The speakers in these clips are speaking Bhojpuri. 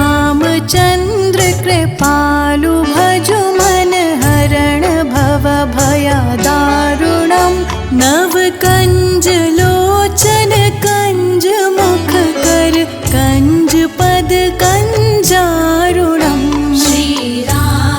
श्रीरामचन्द्र कृपालु भजु मन हरण भव भयदारुणं नव कंज लोचन कंज मुख कर कंज पद कंजारुणं श्रीरामचन्द्र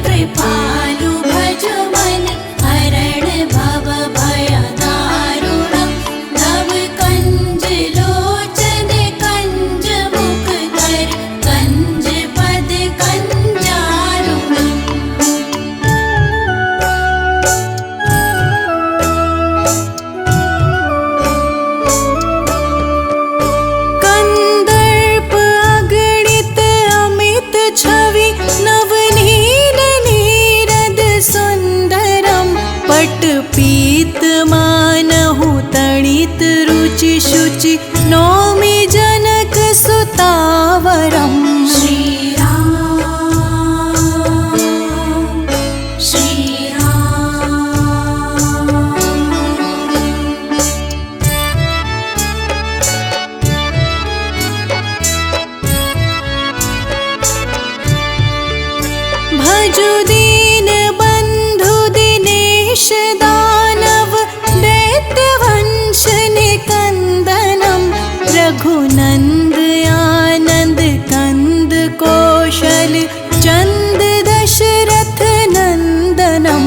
कृपालु भजु मन हरण भव भयदारुणं नव कंज लोचन कंज मुख कर कंज पद कंजारुणं कंदर्प अगणित अमित छवि नवनील नीरद सुंदरम पट पीत मानहु तणित रुचि शुचि नौमि जनक सुतावरम भजु दीन बंधु दिनेश दानव दैत्य वंश निकंदनम रघुनंद आनंद कंद कौशल चंद दशरथ नंदनम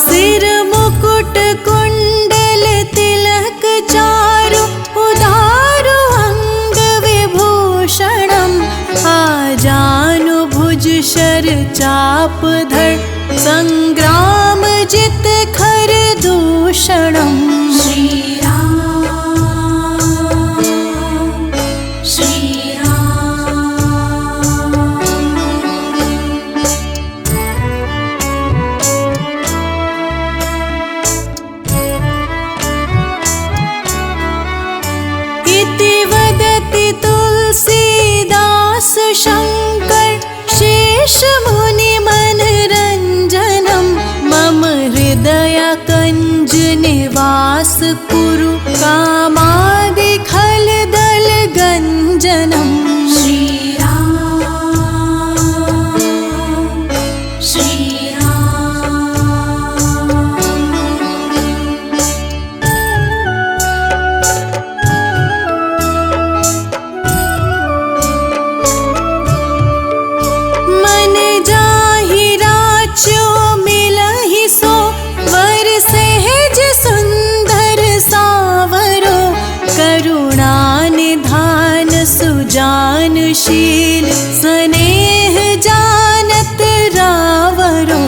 सिर मुकुट कुंडल तिलक चारु उदारु अंग विभूषणम आजानु भुज शर चाप धर संग्राम जित खर दूषणम इति वदति तुलसीदास शंकर शेष मुनि मनरंजनम मम हृदय कंज निवास कुरु कामादि खल दल गंजनम मन जाहि राच्यो मिलहि सो वर सहज सुंदर सावरो करुणा निधान सुजानशील स्नेह जानत रावरो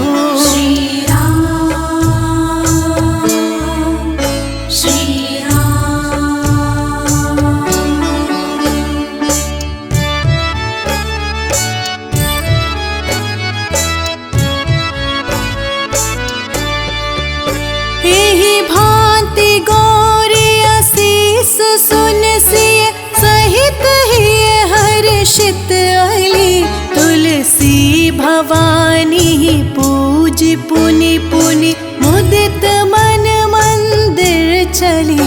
एहि भांति गौरी असीस सुन सिय सहित ही हर्षित अली तुलसी भवानी पूज पुनि पुनि मुदित मन मंदिर चली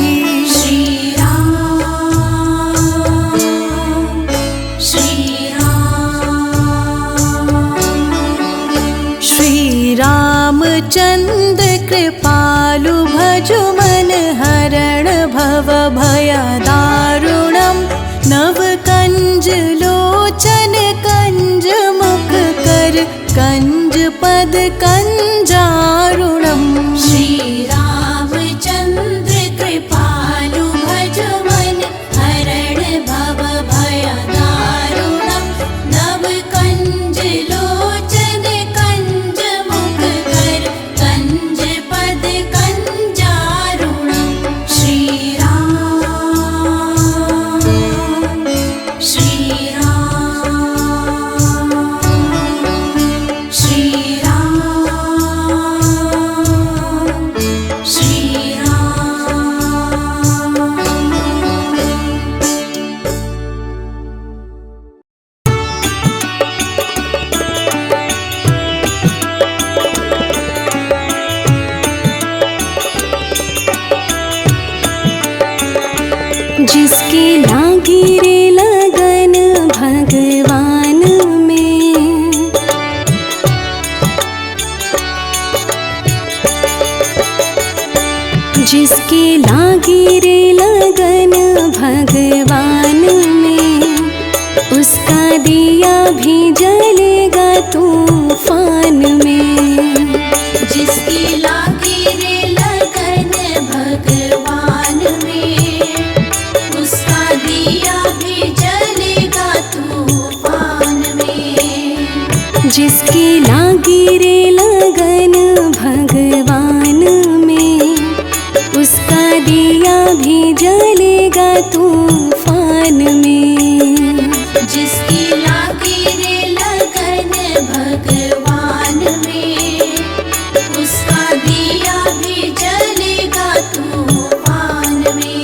श्रीरामचन्द्र कृपालु भजु मन हरण भव भयदारुणं नव कंज लोचन कंज मुख कर कंज पद कंजारुणं श्रीरामचन्द्र कृपालु भजु मन हरण भव भयदारुणं नव कंज लोचन कंज मुख कर कंज पद कंजारुणं श्रीराम जिसके लागी रे लगन भगवान में, जिसके लागी रे लगन भगवान में, उसका दिया भी जलेगा तूफान में। जिसकी लागी रे लगन भगवान में, उसका दिया भी जलेगा तूफान में। जिसकी लागी रे लगन भगवान में, उसका दिया भी जलेगा तूफान में। जिसकी लागी रे लगन भगवान में, उसका दिया भी जलेगा तूफान में।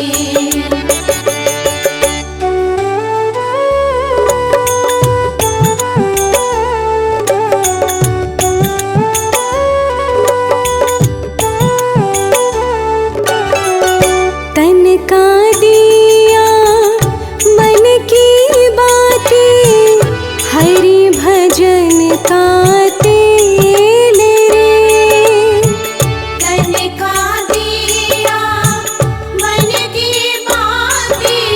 तन का दिया मन की बातें, हरि भजन का तेल रे। तन का दिया मन की बातें,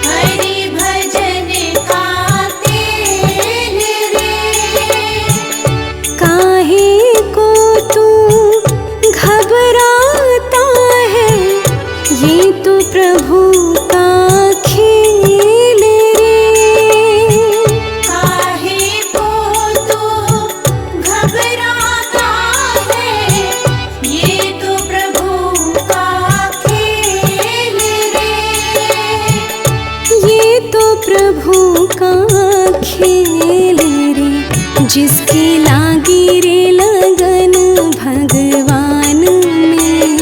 हरि भजन का तेल रे। काहे को तू घबराता है, ये तो प्रभु का खेल रे। काहे को तू घबराता है, ये तो प्रभु का खेल रे। ये तो प्रभु का खेल रे। जिसकी लागी रे लगन भगवान में,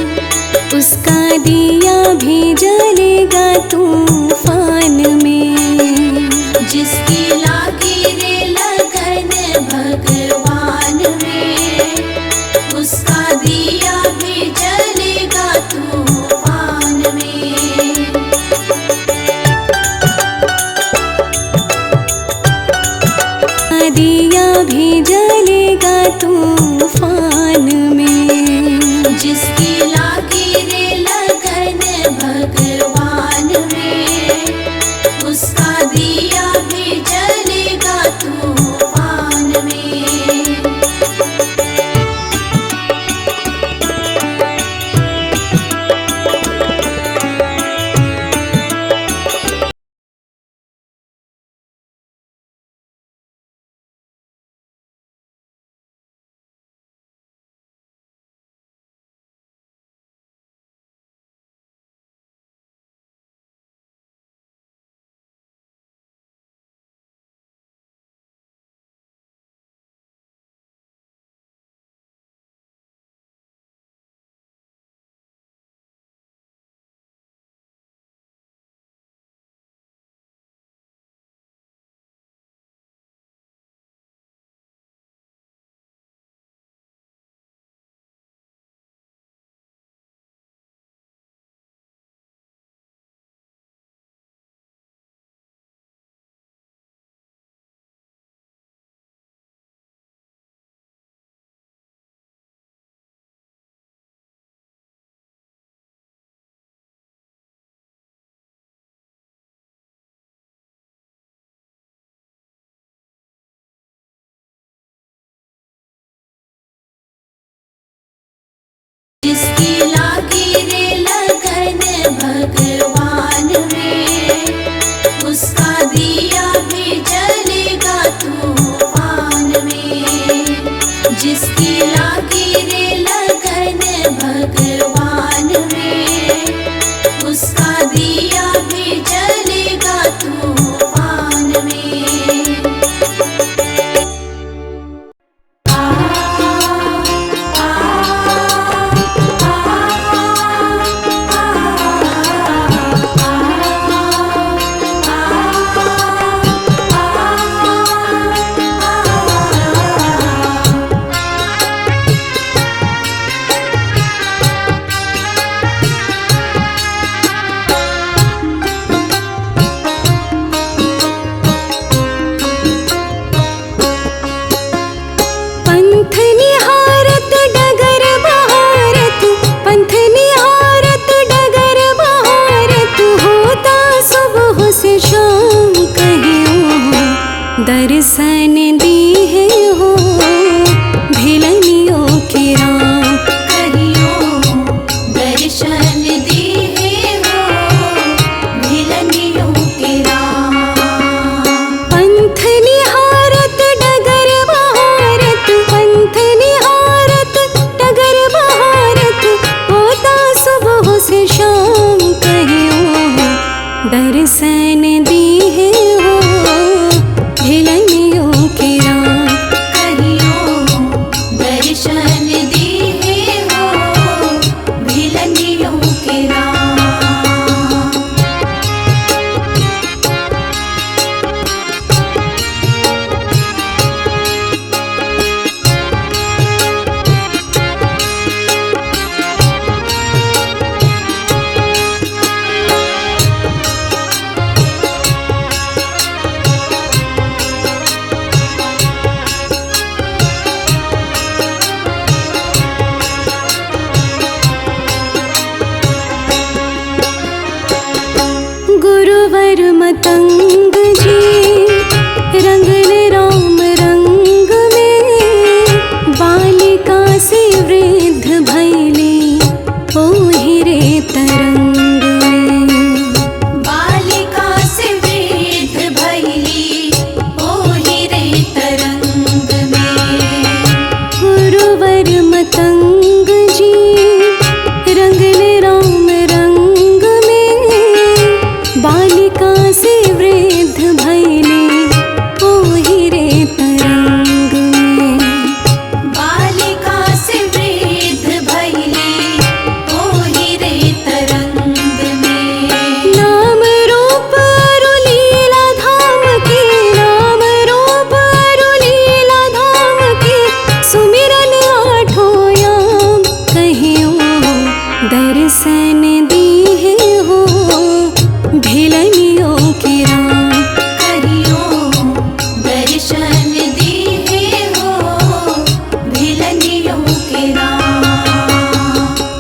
उसका दिया भी जलेगा तूफान में। जिसकी लागी रे लगन भगवान में, उसका दिया भी जलेगा तूफान में। दिया भी जलेगा तूफान में। जिसकी लागी रे लगन भगवान में, उसका दिया भी जलेगा तूफान में। जिसकी लागी रे लगन भगवान में, उसका दिया भी जलेगा तूफान में। जिसकी लागी रे लगन भगवान में, उसका दिया भी जलेगा तूफान में। आ, आ, आ, मतंग जी रंगन राम रंग में, बालिका से वृद्ध भैले ओहिरे तरंग में। बालिका से वृद्ध भैली ओहिरे तरंग में। गुरुवर मतंग जी रंगन राम रंग में, बालिका से वृद्ध भैले ओहिरे तरंग में। बालिका से वृद्ध भैली ओहिरे तरंग में। नाम रूप अरु लीला धाम के, नाम रूप अरु लीला धाम के, सुमिरन आठो याम कहियो दर्शन दीहे हो भिलनियो के राम। कहियो दर्शन दीहे हो भिलनियों के राम।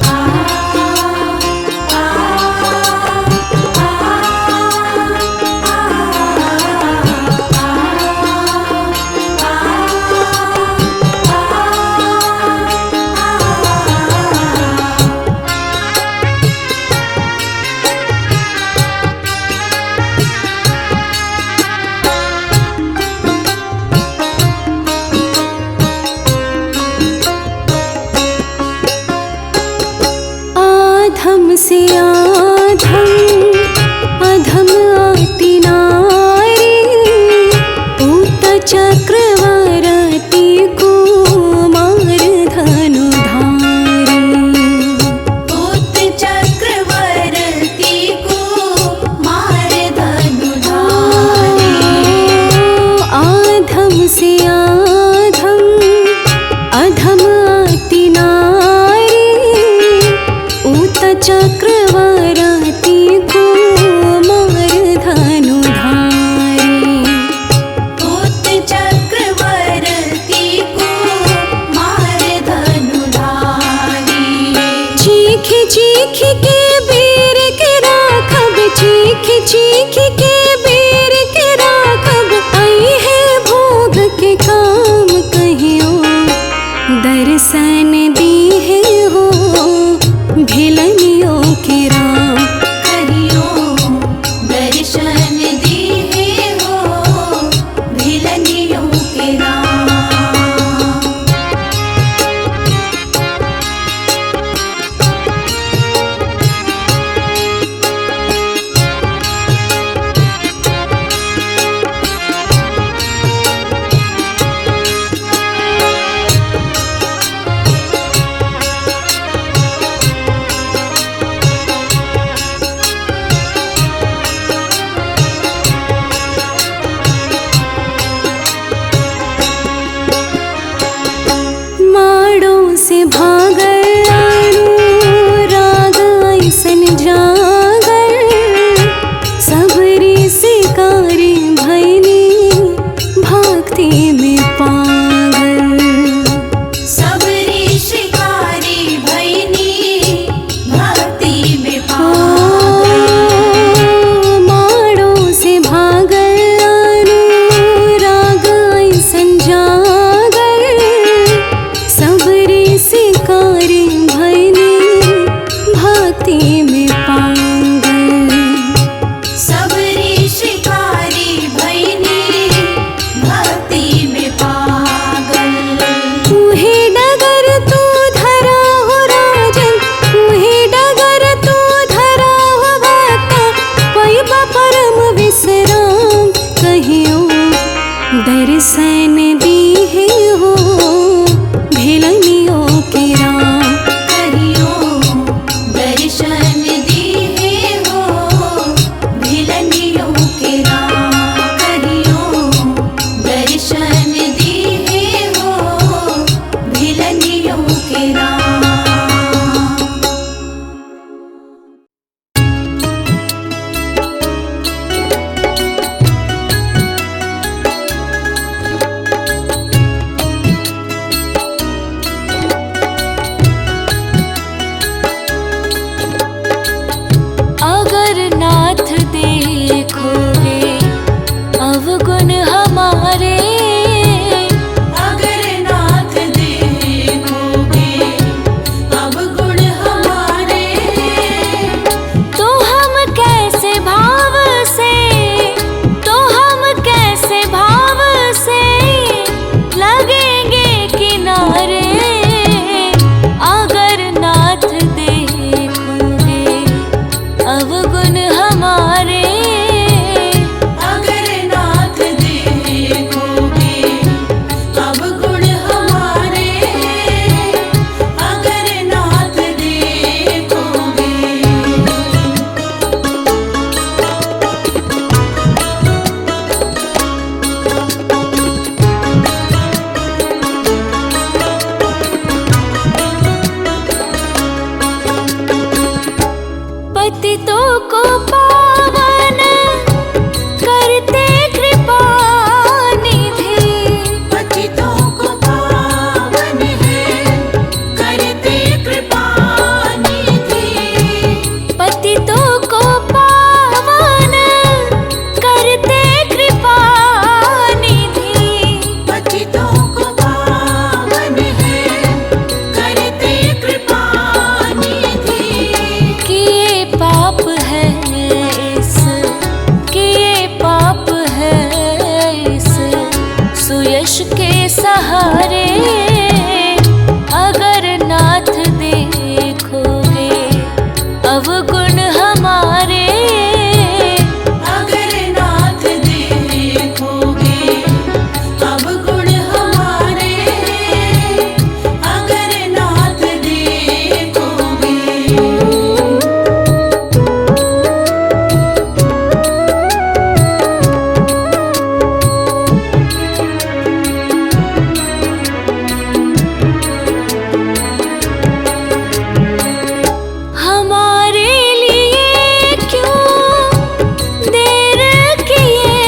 आ आ आधम से आधम अधम आति नारी, पूत चक्रवर्ती कुमार धनुधारी। पूत चक्रवर्ती कुमार धनुधारी। आधम से आधम अधम आति नारी, ऊत चक्रवर्ती कुमार धनुधारी। पूत चक्रवर्ती कुमार धनुधारी। चीख चीख के बेर के राखब, चीख चीख के बेर के राखब, आई है भोग के काम कहियो दर्शन दीहे हो भिलनियो के राम। कहियो दर्शन दीहे हो भिलनियों के राम। माड़ों से भागल आड़ू राग ऐसन जागर, सबरी शिकारी भैली भक्ति में पागल। सबरी शिकारी भैनी भक्ति में पागल। माड़ों से भागल आड़ू राग ऐसन जागर, सबरी शिकारी भैली भक्ति में पागल। सबरी शिकारी भैनी भक्ति में पागल। उहे डगर तू धरा हो राजन, उहे डगर तू धरा हो भक्ता, पैबा परम विश्राम कहियो दर्शन दीहे हो भिलनियो के राम। कहियो दर्शन दीहे हो भिलनियों के राम। कहियो दर्शन दीहे हो भिलनियों के राम। अगर नाथ देखो अवगुण हमारे। अगर नाथ देखोगे अवगुण हमारे, अगर नाथ देखोगे। पतितों को पावन करते कृपा निधि। पतितों को पावन है करते कृपा निधि। पतितों को पावन करते कृपा निधि। पतितों को पावन है करते कृपा निधि। किए पाप है इस, किए पाप है इस सुयश के सहारे। अगर नाथ देखोगे अवगुण हमारे। अगर नाथ देखोगे अवगुण हमारे, अगर नाथ देखोगे। हमारे लिए क्यों देर किए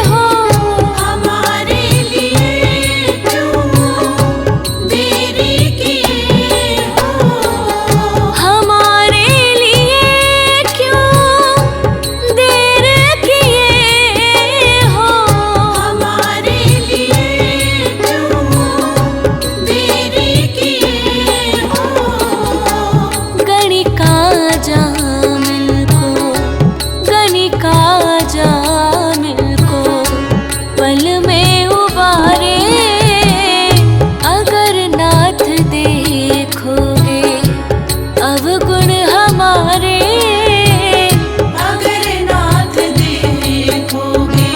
हो। हमारे लिए क्यों देरी किए हो। हमारे लिए क्यों देर किए हो। हमारे लिए क्यों देरी किए हो। गणिका जामिल को, गणिका जामिल को पल में उबारे। अगर नाथ देखोगे अवगुण हमारे। अगर नाथ देखोगे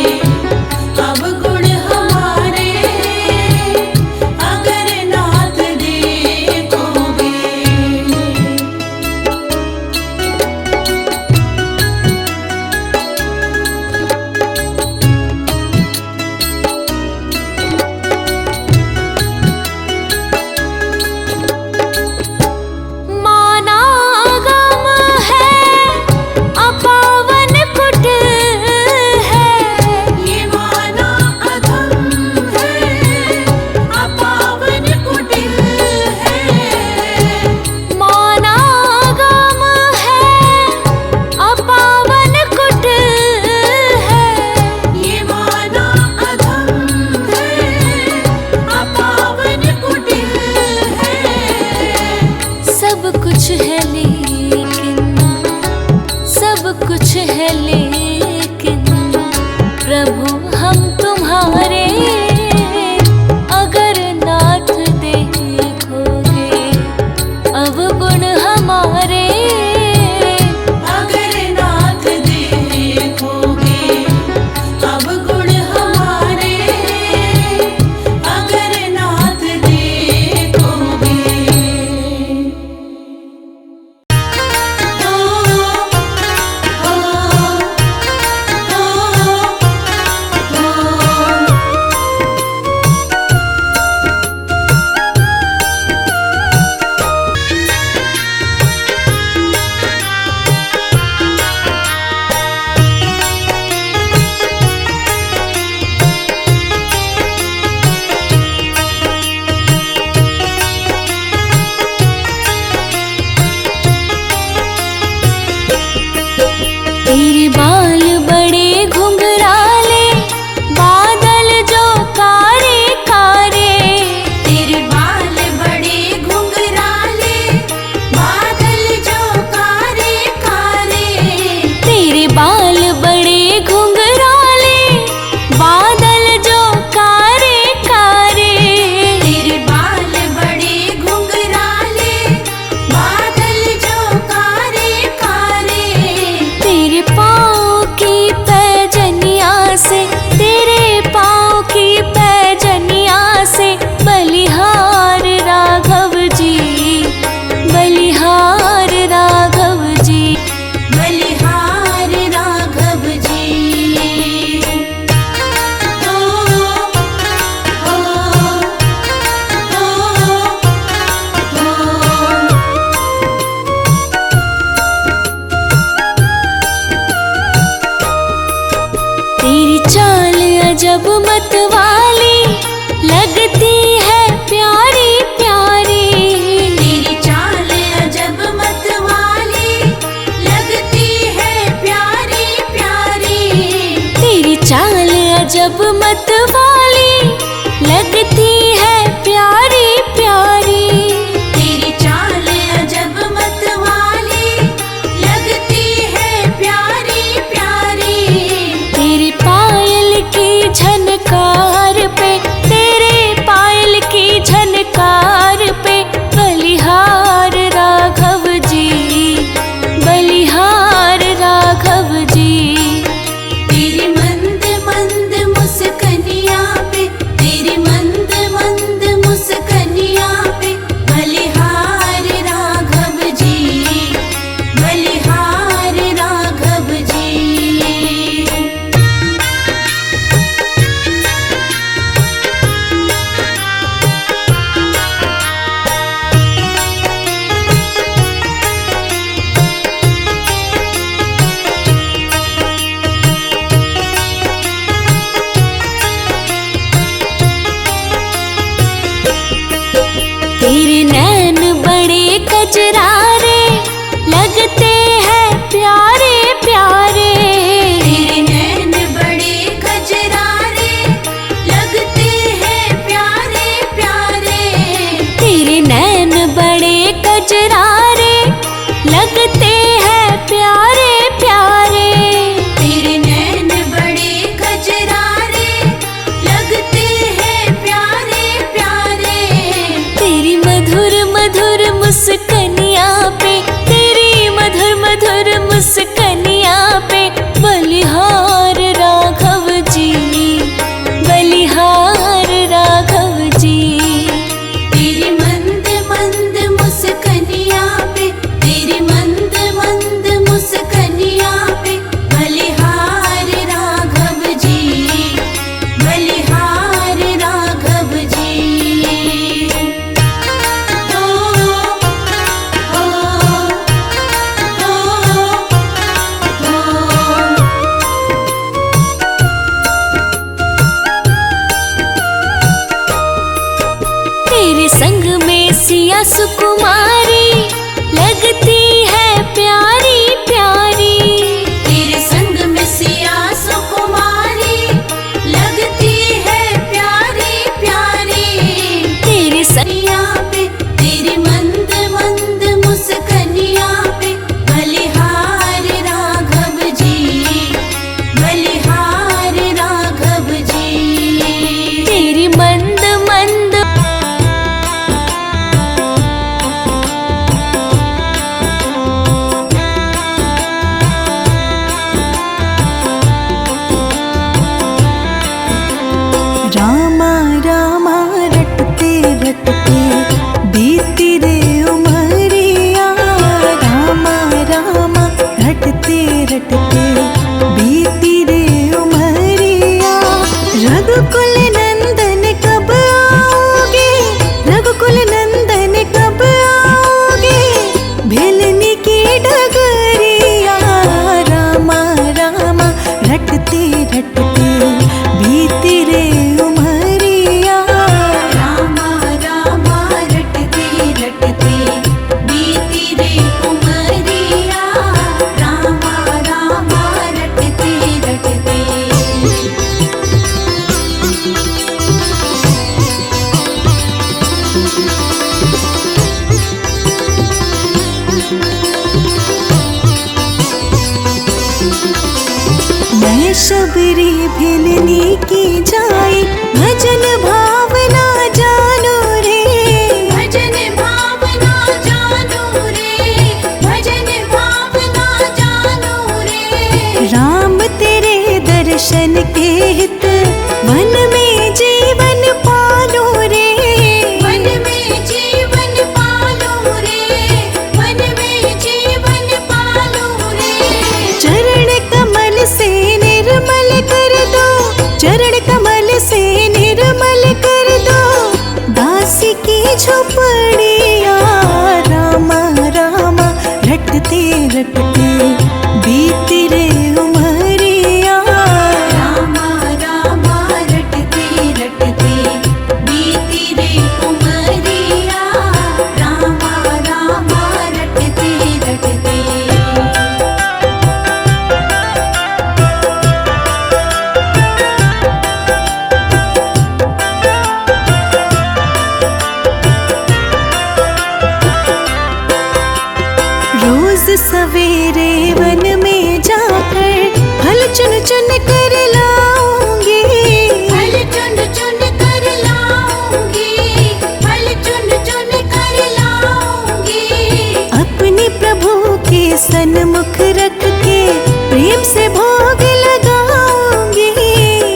अवगुण हमारे, अगर नाथ देखोगे। माना गम है अपावन कुट है। ये माना अधम है अपावन कुटिल है। माना गम है अपावन कुट है। ये माना अधम है अपावन कुटिल है। सब कुछ है लेकिन, सब कुछ है लेकिन प्रभु हम तुम्हारे। अगर नाथ देखोगे अवगुण हमारे। अगर नाथ देखोगे अवगुण हमारे, अगर नाथ देखोगे। तेरे बाल बड़े घुंघराले, बादल जो कारे कारे। तेरे बाल बड़े घुंघराले, बादल जो कारे कारे। तेरे बाल बड़े घुंघराले, बादल जो कारे कारे। तेरे बाल बड़े घुंघराले, बादल जो कारे कारे। अजब मतवाली लगती है प्यारी प्यारी। तेरी चाल अजब मतवाली लगती है प्यारी प्यारी। तेरी चाल अजब मतवाली लगती है प्यारी प्यारी। तेरी चाल अजब मतवाली लगती है प्यारी प्यारी। तेरी पायल की झनकार पे, तेरे पायल की झनकार पे बलिहार राघव जी, बलिहार राघव जी। तेरी मंद मंद मुस्कनिया पे, तेरी मंद मंद मुस्कनिया पे बलिहार राघव जी, बलिहार राघव जी। तेरे नैन बड़े कजरारे लगते हैं प्यारे प्यारे। तेरे नैन बड़े कजरारे लगते हैं प्यारे प्यारे। तेरे नैन बड़े कजरारे लगते हैं प्यारे प्यारे। तेरे नैन बड़े कजरारे लगते हैं प्यारे प्यारे। तेरी मधुर मधुर मुस्कनिया पे, तेरी मधुर मधुर मुस्कनिया पे बलिहार राघव जी, बलिहार राघव जी। तेरी मंद मंद मुस्कनिया पे, तेरी मंद मंद मुस्कनिया पे बलिहार राघव जी, बलिहार राघव जी। ओ ओ ओ तेरे संग में सिया सुकुमारी लगती है प्यारी प्यारी। तेरे संग में सिया सुकुमारी लगती है प्यारी प्यारी। तेरे संग कनिया पे, तेरी मंद मंद मुस्कनिया पे बलिहार राघव जी, बलिहार राघव जी। तेरी मंद मंद रामा रामा रटते रटते बीती रे उमरिया। रामा रामा रटते रटते बीती रे उमरिया। रघुकुल नंदन कब आओगे, रघुकुल नंदन कब आओगे, भेलनी की डगरिया। रामा रामा रटते रटते बीती रे उमरिया। रामा रामा रटते रटते बीती रे उमरिया। रामा रामा रटते रटते। मैं शबरी भिलनी की जाई, भजन भावना जानो रे। भजन भावना जानो रे, भजन भावना जानो रे। राम तेरे दर्शन के हित वन में जीवन पालो रे। वन में जीवन पालो रे, वन में जीवन पालो रे। चरण कमल से निर्मल कर दो, चरण कमल से निर्मल कर दो दासी की झोपड़िया। रामा रामा रटते रटते बीती रे उमरिया। रामा रामा वन में जाकर फल चुन चुन कर लाऊंगी। फल चुन चुन कर लाऊंगी, फल चुन चुन कर लाऊंगी। अपने प्रभु के सन्मुख रख के प्रेम से भोग लगाऊंगी।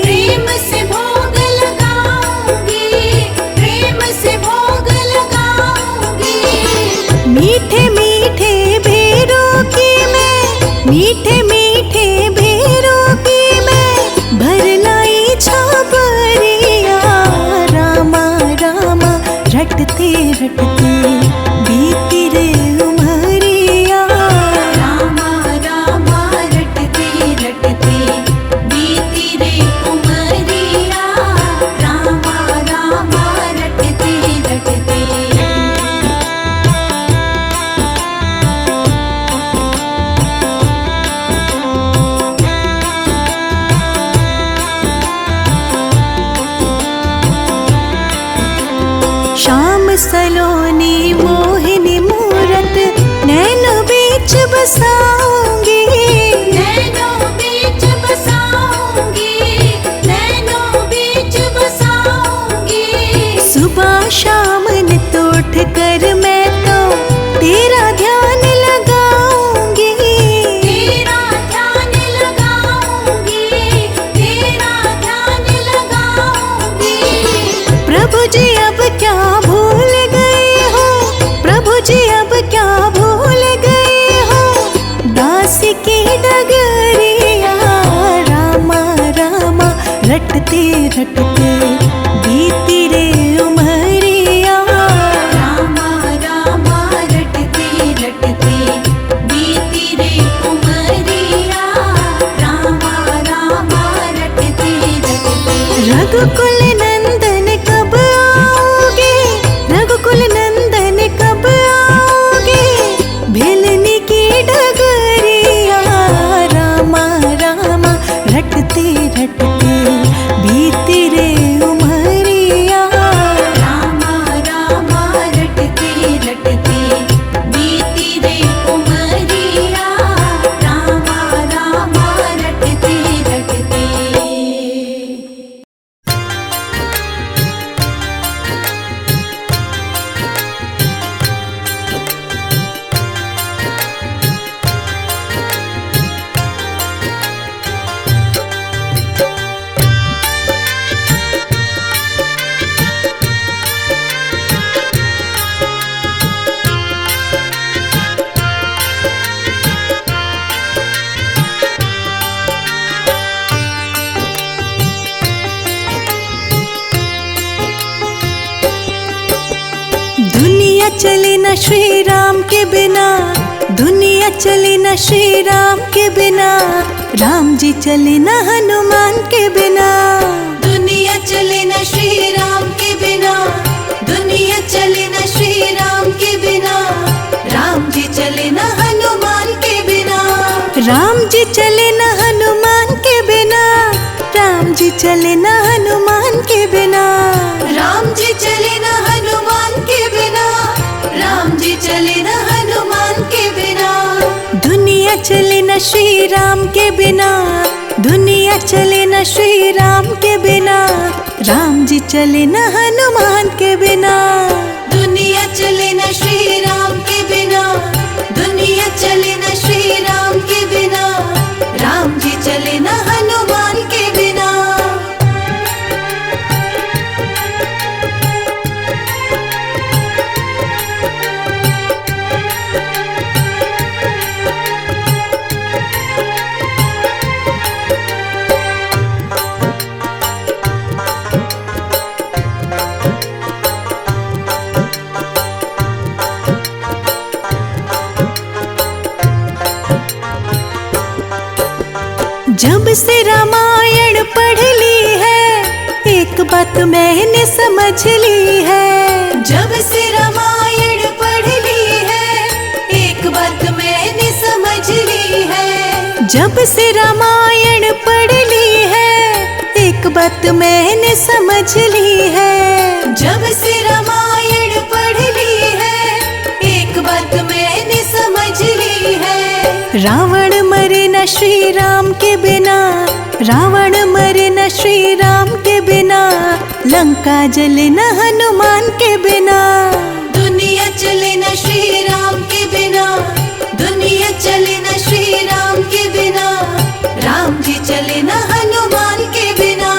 प्रेम से भोग लगाऊंगी, प्रेम से भोग लगाऊंगी। मीठे मीठे भेरों की मैं, मीठे मीठे भेरों की मैं भर लाई छाबरिया। रामा रामा रटते रटते बीती रे उमरिया। रामा रामा रटते रटते बीती रे उमरिया। रामा रामा रटते रटते। श्याम सलोनी मोहिनी मूरत नैनो बीच बसाऊंगी। नैनों बीच बसाऊंगी, नैनों बीच बसाऊंगी। सुबह शाम नित उठ कर मैं तो तेरा ध्यान लगाऊंगी। तेरा ध्यान लगाऊंगी, तेरा ध्यान लगाऊंगी। प्रभु जी अब क्या भूल गए हो, प्रभु जी अब क्या भूल गए हो दासी की डगरिया। रामा रामा रटते रटते बीती रे उमरिया। रामा रामा रटते रटते बीती रे उमरिया। रामा रामा रटते रटते। रघुकुल नंदन कब आओगे, रघुकुल नंदन कब आओगे भेलनी की डगरिया। रामा रामा रटते रटते बीती रे उमरिया। रामा रामा रटते रटते बीती रे उमरिया। रामा रामा रटते रटते। दुनिया चले न श्री राम के बिना, दुनिया चले न श्री राम के बिना। राम जी चले न हनुमान के बिना। दुनिया चले न श्री राम के बिना, दुनिया चले न श्री राम के बिना। राम जी चले न हनुमान के बिना। राम जी चले न हनुमान के बिना। राम जी चले न हनुमान के बिना। राम जी चले न हनुमान के बिना। राम जी चले न हनुमान के बिना। दुनिया चले न श्री राम के बिना, दुनिया चले न श्री राम के बिना। राम जी चले न हनुमान के बिना। दुनिया चले न श्री राम के बिना, दुनिया चले न श्री राम के बिना। राम जी चले न हनुमान के बिना। जब से रामायण पढ़ ली है एक बात मैंने समझ ली है। जब से रामायण पढ़ ली है एक बात मैंने समझ ली है। जब से रामायण पढ़ ली है एक बात मैंने समझ ली है। जब से रामायण पढ़ ली है एक बात मैंने समझ ली है। रावण मरे न श्री राम के बिना, रावण मरे न श्री राम के बिना, लंका जले न हनुमान के बिना। दुनिया चले न श्री राम के बिना, दुनिया चले न श्री राम के बिना, राम जी चले न हनुमान के बिना।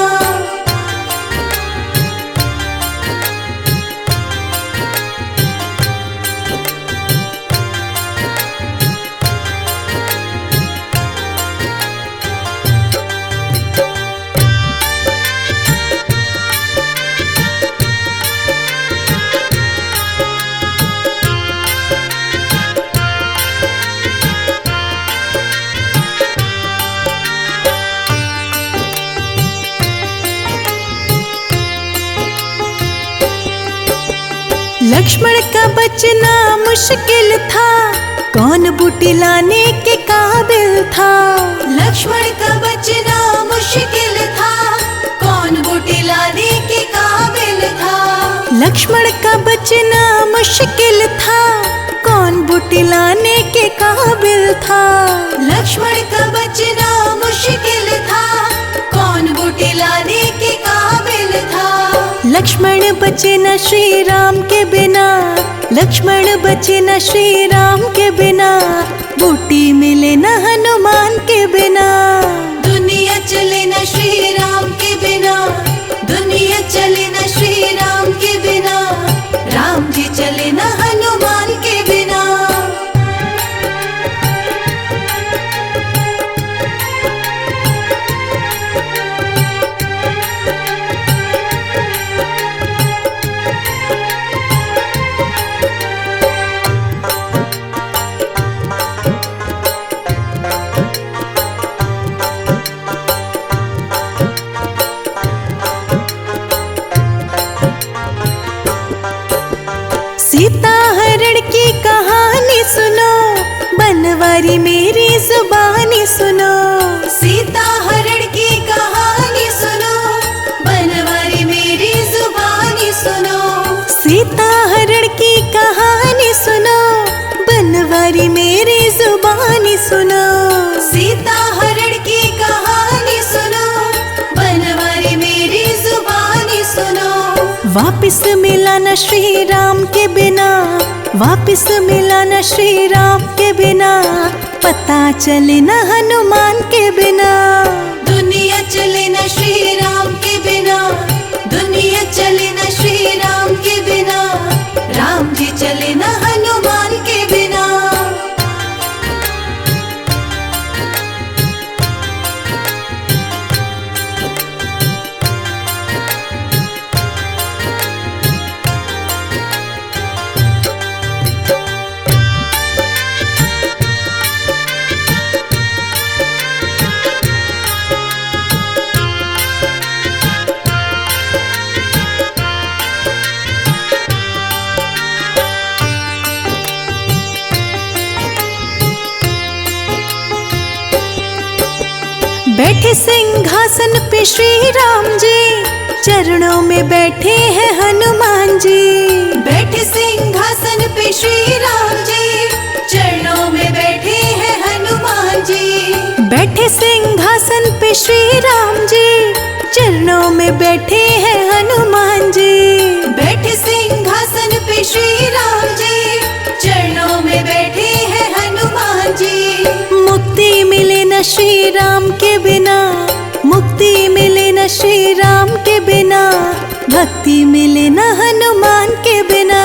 लक्ष्मण का बचना मुश्किल था, कौन बूटी लाने के काबिल था। लक्ष्मण का बचना मुश्किल था, कौन बूटी लाने के काबिल था। लक्ष्मण का बचना मुश्किल था, कौन बूटी लाने के काबिल था। लक्ष्मण का बचना मुश्किल था, कौन बूटी लाने के काबिल था। लक्ष्मण बचे न श्री राम के बिना, लक्ष्मण बचे न श्री राम के बिना, बूटी मिले न हनुमान के बिना। दुनिया चले न श्री राम के बिना, दुनिया चले न श्री राम के बिना, राम जी चले न हनुमान के बिना। सीता हरण की कहानी सुनो, बनवारी मेरी जुबानी सुनो। सीता हरण की कहानी सुनो, बनवारी मेरी जुबानी सुनो। सीता हरण की कहानी सुनो, बनवारी मेरी जुबानी सुनो। सीता हरण की कहानी सुनो, बनवारी मेरी जुबानी सुनो। वापिस मिला न श्री राम के बिना, वापिस मिला न श्री राम के बिना, पता चले न हनुमान के बिना। दुनिया चले न श्री राम के बिना, दुनिया चले न श्री राम के बिना, राम जी चले न हनुमान के बिना। बैठे सिंहासन पे श्री राम जी, चरणों में बैठे हैं हनुमान जी। बैठे सिंहासन पे श्री राम जी, चरणों में बैठे हैं हनुमान जी। बैठे सिंहासन पे श्री राम जी, चरणों में बैठे हैं हनुमान जी। बैठे सिंहासन पे श्री राम जी, चरणों में बैठे हैं हनुमान जी। मुक्ति मिले न श्री राम के बिना, मुक्ति मिले न श्री राम के बिना, भक्ति मिले न हनुमान के बिना।